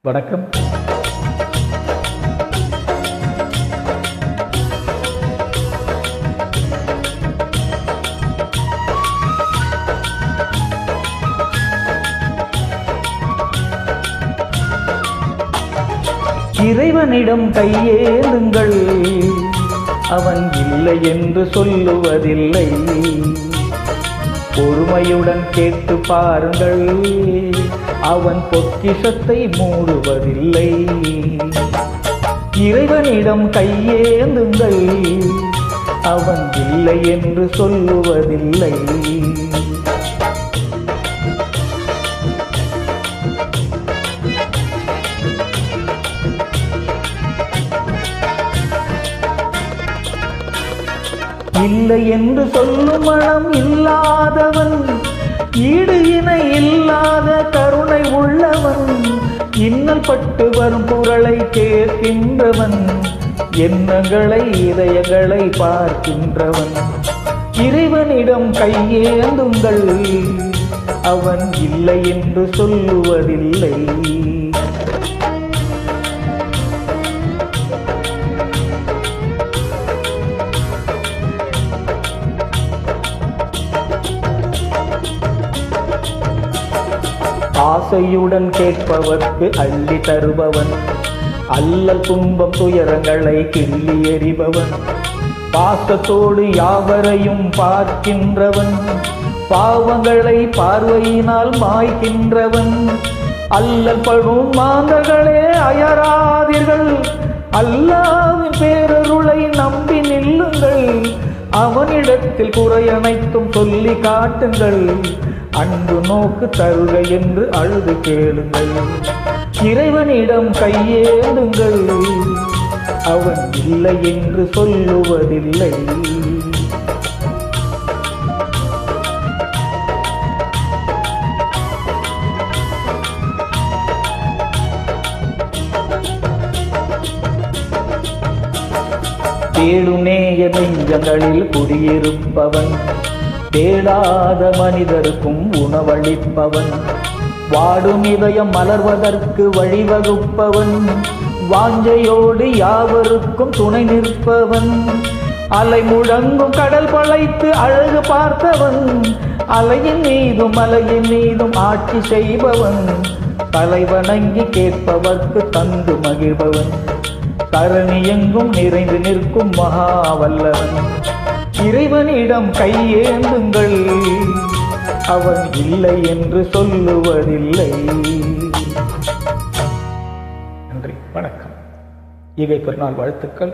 வணக்கம். இறைவனிடம் கையேந்துங்கள், அவன் இல்லை என்று சொல்லுவதில்லை. பொறுமையுடன் கேட்டு பாருங்கள், அவன் பொக்கிஷத்தை மூடுவதில்லை. இறைவனிடம் கையேந்துங்கள், அவன் இல்லை என்று சொல்லுவதில்லை. இல்லை என்று சொல்லும் மனம் இல்லாதவன், ஈடு இணை இல்லாத கருணை உள்ளவன், இன்னல் பட்டு வரும் குரலை கேட்கின்றவன், எண்ணங்களை இதயங்களை பார்க்கின்றவன். இறைவனிடம் கையேந்துங்கள், அவன் இல்லை என்று சொல்லுவதில்லை. ஆசையுடன் கேட்பவர்க்கு அள்ளி தருபவன், அல்லல் துன்பம் துயரங்களை கிள்ளி எறிபவன், பாசத்தோடு யாவரையும் பார்க்கின்றவன், பாவங்களை பார்வையினால் மாய்க்கின்றவன். அல்லல் படும் மாந்தர்களே அயராதீர்கள், அல்லாஹ்வின் பேரருளை நம்பி நில்லுங்கள். அவனிடத்தில் குறை அனைத்தும் சொல்லி காட்டுங்கள், அன்பு நோக்கு தருக என்று அழுது கேளுங்கள். இறைவனிடம் கையேந்துங்கள், அவன் இல்லை என்று சொல்லுவதில்லை. தேடும் நேய நெஞ்சங்களில் குடியிருப்பவன், தேடாத மனிதருக்கும் உணவளிப்பவன், வாடும் இதயம் மலர்வதற்கு வழிவகுப்பவன், வாஞ்சையோடு யாவருக்கும் துணை நிற்பவன், அலை முழங்கும் கடல் பழைத்து அழகு பார்த்தவன், அலையின் மீதும் மலையின் மீதும் ஆட்சி செய்பவன், தலை வணங்கி கேட்பவர்க்கு தந்து மகிழ்பவன், தரணி எங்கும் நிறைந்து நிற்கும் மகாவல்லவன். இறைவனிடம் கையேந்துங்கள், அவன் இல்லை என்று சொல்லுவதில்லை. நன்றி, வணக்கம். ஈகை பெருநாள் வாழ்த்துக்கள்.